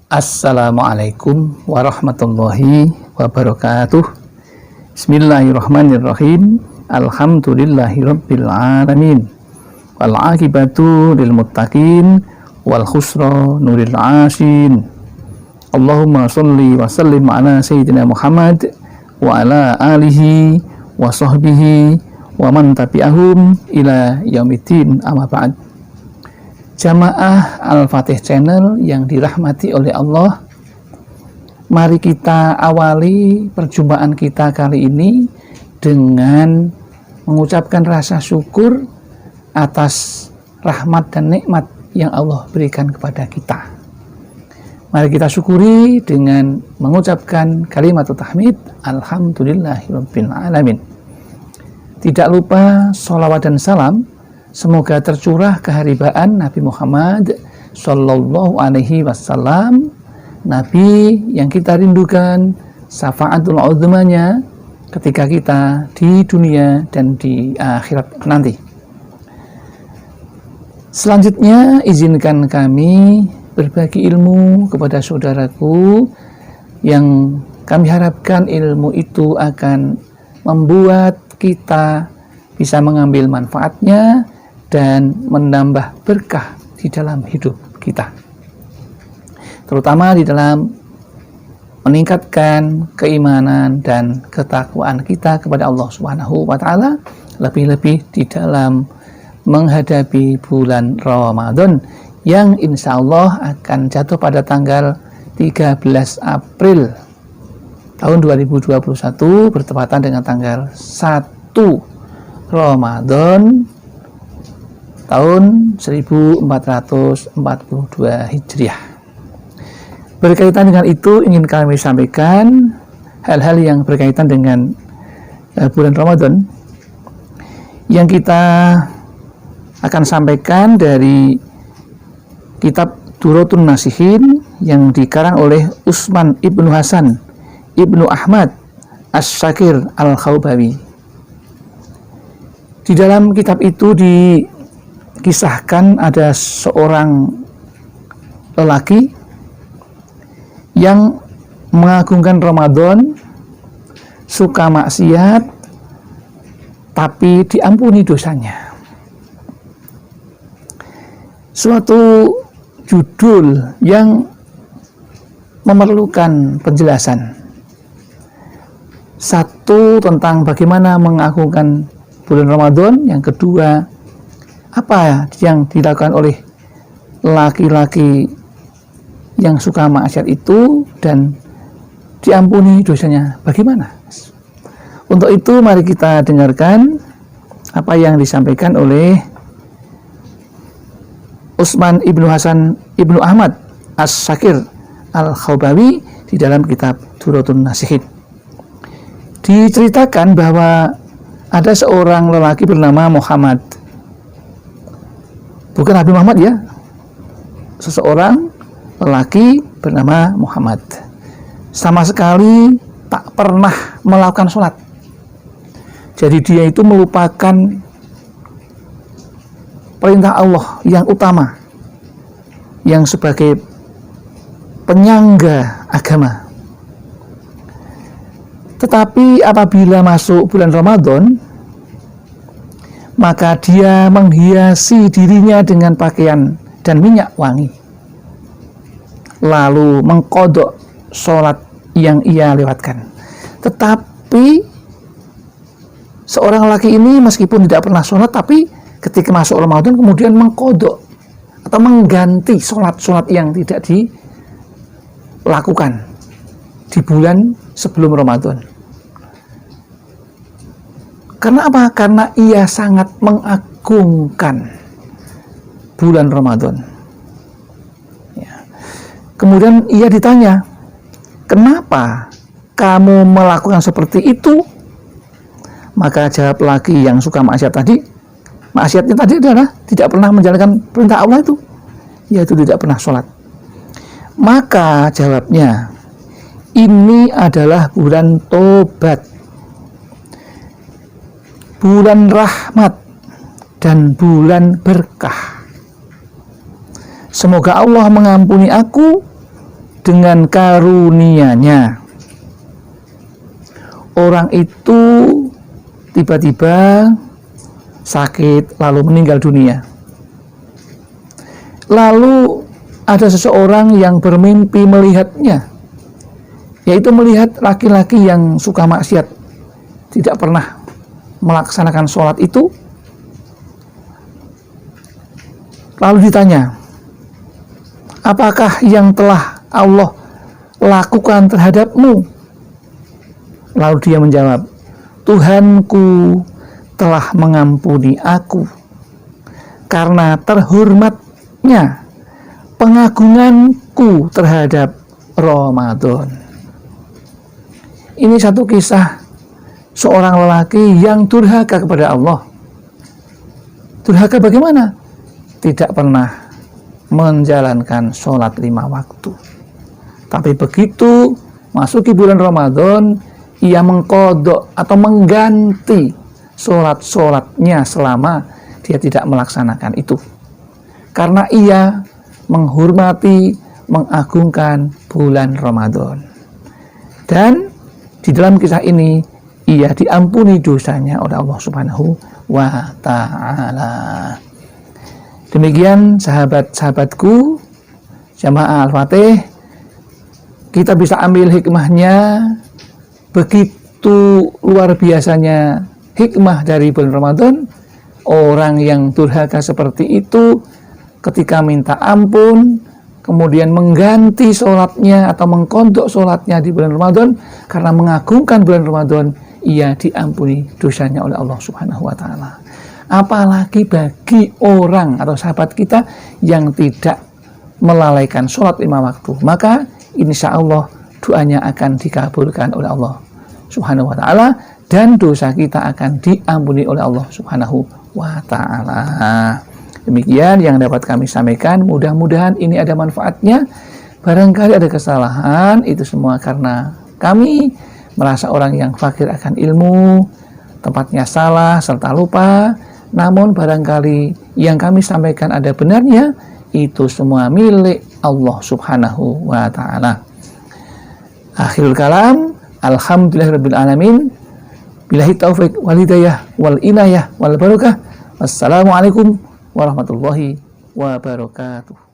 Assalamualaikum warahmatullahi wabarakatuh. Bismillahirrahmanirrahim. Alhamdulillahirabbil alamin. Wal aqibatu lil muttaqin wal khusranu lil asin. Allahumma shalli wa sallim ala sayyidina Muhammad wa ala alihi wa sahbihi wa man tabi'ahum ila yaumiddin, amma ba'd. Jamaah Al-Fatih Channel yang dirahmati oleh Allah, mari kita awali perjumpaan kita kali ini dengan mengucapkan rasa syukur atas rahmat dan nikmat yang Allah berikan kepada kita. Mari kita syukuri dengan mengucapkan kalimat tahmid, alhamdulillahirabbil alamin. Tidak lupa sholawat dan salam semoga tercurah keharibaan Nabi Muhammad Sallallahu Alaihi Wasallam, Nabi yang kita rindukan syafaatul uzmanya ketika kita di dunia dan di akhirat nanti. Selanjutnya izinkan kami berbagi ilmu kepada saudaraku yang kami harapkan ilmu itu akan membuat kita bisa mengambil manfaatnya dan menambah berkah di dalam hidup kita, terutama di dalam meningkatkan keimanan dan ketakwaan kita kepada Allah Subhanahu wa Ta'ala, lebih-lebih di dalam menghadapi bulan Ramadan yang insya Allah akan jatuh pada tanggal 13 April tahun 2021 bertepatan dengan tanggal 1 Ramadan tahun 1442 Hijriah. Berkaitan dengan itu ingin kami sampaikan hal-hal yang berkaitan dengan bulan Ramadan yang kita akan sampaikan dari kitab Durratun Nasihin yang dikarang oleh Utsman Ibnu Hasan Ibnu Ahmad As-Syakir Al-Khawbawi. Di dalam kitab itu dikisahkan ada seorang lelaki yang mengagungkan Ramadan, suka maksiat, tapi diampuni dosanya. Suatu judul yang memerlukan penjelasan. Satu, tentang bagaimana mengagungkan bulan Ramadan. Yang kedua, apa yang dilakukan oleh laki-laki yang suka maksiat itu dan diampuni dosanya bagaimana. Untuk itu mari kita dengarkan apa yang disampaikan oleh Utsman Ibnu Hasan Ibnu Ahmad As-Syakir Al-Khawbawi di dalam kitab Durratun Nasihin. Diceritakan bahwa ada seorang lelaki bernama Muhammad, bukan Nabi Muhammad ya, seseorang lelaki bernama Muhammad, sama sekali tak pernah melakukan sholat. Jadi dia itu melupakan perintah Allah yang utama, yang sebagai penyangga agama. Tetapi apabila masuk bulan Ramadan, maka dia menghiasi dirinya dengan pakaian dan minyak wangi, lalu mengqadha sholat yang ia lewatkan. Tetapi seorang laki ini meskipun tidak pernah sholat, tapi ketika masuk Ramadan kemudian mengqadha atau mengganti sholat-sholat yang tidak dilakukan di bulan sebelum Ramadan. Karena apa? Karena ia sangat mengagungkan bulan Ramadan. Ya. Kemudian ia ditanya, kenapa kamu melakukan seperti itu? Maka jawab laki yang suka maksiat tadi, maksiatnya tadi adalah tidak pernah menjalankan perintah Allah itu, yaitu tidak pernah sholat. Maka jawabnya, ini adalah bulan tobat, bulan rahmat, dan bulan berkah. Semoga Allah mengampuni aku dengan karunia-Nya orang itu tiba-tiba sakit lalu meninggal dunia. Lalu ada seseorang yang bermimpi melihatnya, yaitu melihat laki-laki yang suka maksiat, tidak pernah melaksanakan sholat itu. Lalu ditanya, apakah yang telah Allah lakukan terhadapmu? Lalu dia menjawab, Tuhanku telah mengampuni aku karena terhormatnya pengagunganku terhadap Ramadan. Ini satu kisah seorang lelaki yang durhaka kepada Allah. Durhaka bagaimana? Tidak pernah menjalankan sholat 5 waktu. Tapi begitu masuki bulan Ramadan, ia mengkodok atau mengganti sholat-sholatnya selama dia tidak melaksanakan itu. Karena ia menghormati, mengagungkan bulan Ramadan. Dan di dalam kisah ini ia diampuni dosanya oleh Allah Subhanahu wa ta'ala. Demikian sahabat-sahabatku jamaah Al-Fatih, kita bisa ambil hikmahnya. Begitu luar biasanya hikmah dari bulan Ramadan. Orang yang durhaka seperti itu ketika minta ampun, kemudian mengganti sholatnya atau mengkodok sholatnya di bulan Ramadan karena mengagungkan bulan Ramadan, ia diampuni dosanya oleh Allah Subhanahu wa ta'ala. Apalagi bagi orang atau sahabat kita yang tidak melalaikan sholat 5 waktu, maka insya Allah doanya akan dikabulkan oleh Allah Subhanahu wa ta'ala dan dosa kita akan diampuni oleh Allah Subhanahu wa ta'ala. Demikian yang dapat kami sampaikan, mudah-mudahan ini ada manfaatnya. Barangkali ada kesalahan, itu semua karena kami merasa orang yang fakir akan ilmu, tempatnya salah serta lupa. Namun barangkali yang kami sampaikan ada benarnya, itu semua milik Allah Subhanahu wa ta'ala. Akhirul kalam, alhamdulillahirabbil alamin. Billahi taufik wal hidayah wal inayah wal barakah. Wassalamualaikum warahmatullahi wabarakatuh.